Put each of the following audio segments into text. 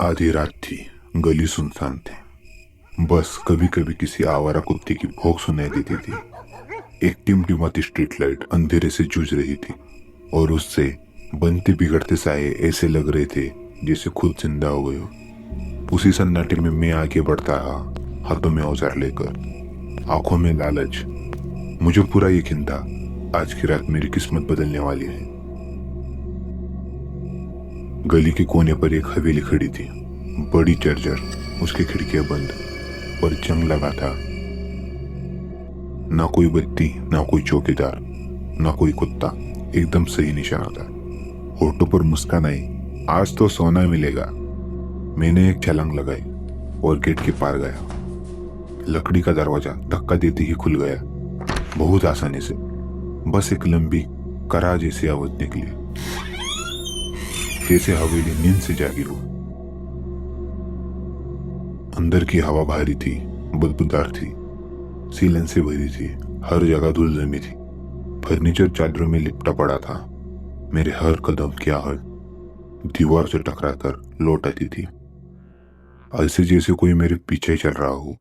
आधी रात थी। गली सुनसान थी। बस कभी कभी किसी आवारा कुत्ते की भौंक सुनाई देती थी। एक टिमटिमाती स्ट्रीट लाइट अंधेरे से जूझ रही थी और उससे बनते बिगड़ते साए ऐसे लग रहे थे जैसे खुद जिंदा हो गए हो। उसी सन्नाटे में मैं आगे बढ़ता रहा, हाथों में औजार लेकर, आंखों में लालच। मुझे पूरा यकीन था आज की रात मेरी किस्मत बदलने वाली है। गली के कोने पर एक हवेली खड़ी थी, बड़ी जर्जर, उसकी खिड़कियां बंद और जंग लगा था। ना कोई बत्ती, ना कोई चौकीदार, ना कोई कुत्ता। एकदम सही निशाना था। होठों पर मुस्कान आई, आज तो सोना मिलेगा। मैंने एक छलांग लगाई और गेट के पार गया। लकड़ी का दरवाजा धक्का देते ही खुल गया, बहुत आसानी से। बस एक लंबी करा जैसी आवाज निकली, जैसे हवेली नींद से जागी हो। अंदर की हवा भारी थी, बदबूदार थी, सीलन से भरी थी, हर जगह धूल जमी थी। फर्नीचर चादरों में लिपटा पड़ा था। मेरे हर कदम की आहट दीवार से टकराकर लौट आती थी, ऐसे जैसे कोई मेरे पीछे चल रहा हो।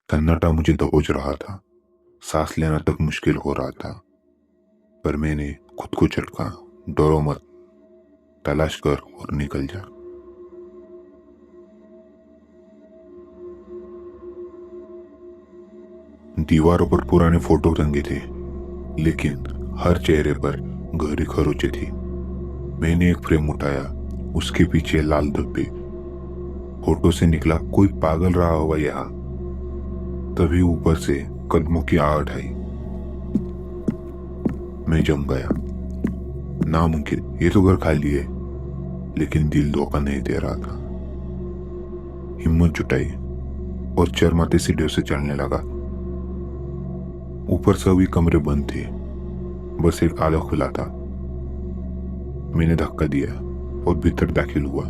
सन्नाटा मुझे दबोच रहा था, सांस लेना तक मुश्किल हो रहा था। पर मैंने खुद को झटका, डरो मत, तलाश कर और निकल जा। दीवारों पर पुराने फोटो टंगे थे, लेकिन हर चेहरे पर गहरी खरोंचें थी। मैंने एक फ्रेम उठाया, उसके पीछे लाल धब्बे। फोटो से निकला कोई पागल रहा होगा यहाँ। तभी ऊपर से कदमों की आहट आई। मैं जम गया। नामुमकिन, ये तो घर खाली है। लेकिन दिल धोखा नहीं दे रहा था। हिम्मत जुटाई और चरमाते सीढ़ियों से चलने लगा। ऊपर सभी कमरे बंद थे, बस एक आला खुला था। मैंने धक्का दिया और भीतर दाखिल हुआ।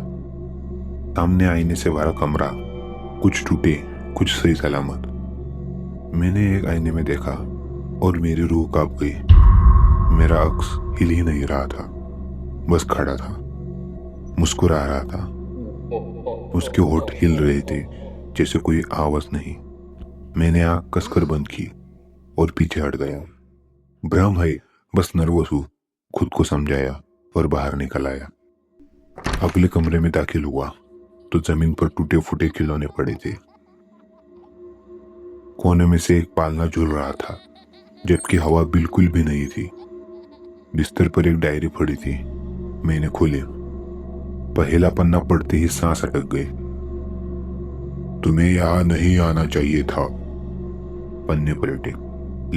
सामने आईने से भरा कमरा, कुछ टूटे, कुछ सही सलामत। मैंने एक आईने में देखा और मेरी रूह कांप गई। मेरा अक्स हिल ही नहीं रहा था, बस खड़ा था, मुस्कुरा रहा था। उसके होठ हिल रहे थे जैसे कोई आवाज नहीं। मैंने आंख कसकर बंद की और पीछे हट गया। भ्रम है, बस नर्वस हूं, खुद को समझाया और बाहर निकल आया। अगले कमरे में दाखिल हुआ तो जमीन पर टूटे फूटे खिलौने पड़े थे। कोने में से एक पालना झूल रहा था, जबकि हवा बिल्कुल भी नहीं थी। बिस्तर पर एक डायरी पड़ी थी। मैंने खोली। पहला पन्ना पढ़ते ही सांस अटक गई। तुम्हें यहां नहीं आना चाहिए था। पन्ने पलटे,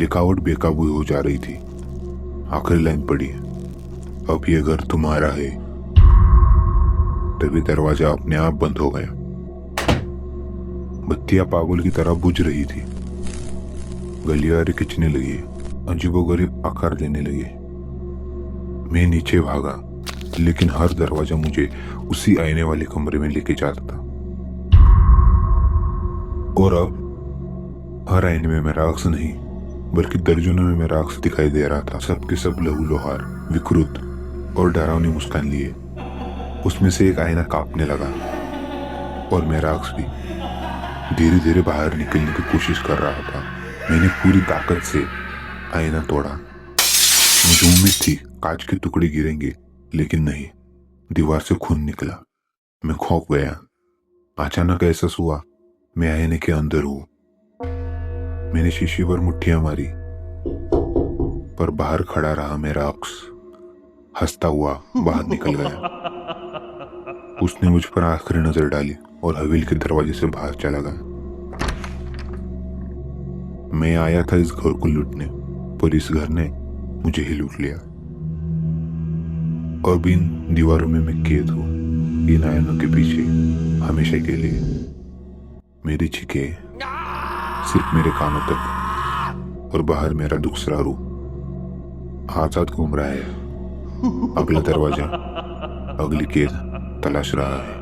लिखावट बेकाबू हो जा रही थी। आखिरी लाइन पढ़ी, अब ये घर तुम्हारा है। तभी दरवाजा अपने आप बंद हो गया। बत्तियां पागल की तरह बुझ रही थी। गलियारे खिंचने लगी, अजीबोगरीब आकार लेने लगे। मैं नीचे भागा, लेकिन हर दरवाजा मुझे उसी आईने वाले कमरे में लेके जाता था। और अब हर आईने में मेरा अक्स नहीं, बल्कि दर्जनों में मेरा अक्स दिखाई दे रहा था। सबके सब लहूलुहार, विकृत और डरावनी मुस्कान लिए। उसमें से एक आईना कांपने लगा और मेरा अक्स भी धीरे धीरे बाहर निकलने की कोशिश कर रहा था। मैंने पूरी ताकत से आईना तोड़ा। मुझे उम्मीद थी कांच के टुकड़े गिरेंगे, लेकिन नहीं, दीवार से खून निकला। मैं खौफ गया। अचानक एहसास हुआ मैं आईने के अंदर हूं। मैंने शीशे पर मुट्ठियां मारी, पर बाहर खड़ा रहा मेरा अक्स, हंसता हुआ बाहर निकल गया। उसने मुझ पर आखिरी नजर डाली और हवेली के दरवाजे से बाहर चला गया। मैं आया था इस घर को लूटने, पर इस घर ने मुझे ही लूट लिया। और इन दीवारों में मैं कैद हूं, इन आयनों के पीछे, हमेशा के लिए। मेरी चीखें सिर्फ मेरे कानों तक, और बाहर मेरा दूसरा रूह आजाद घूम रहा है। अगला दरवाजा, अगली कैद तलाश रहा है।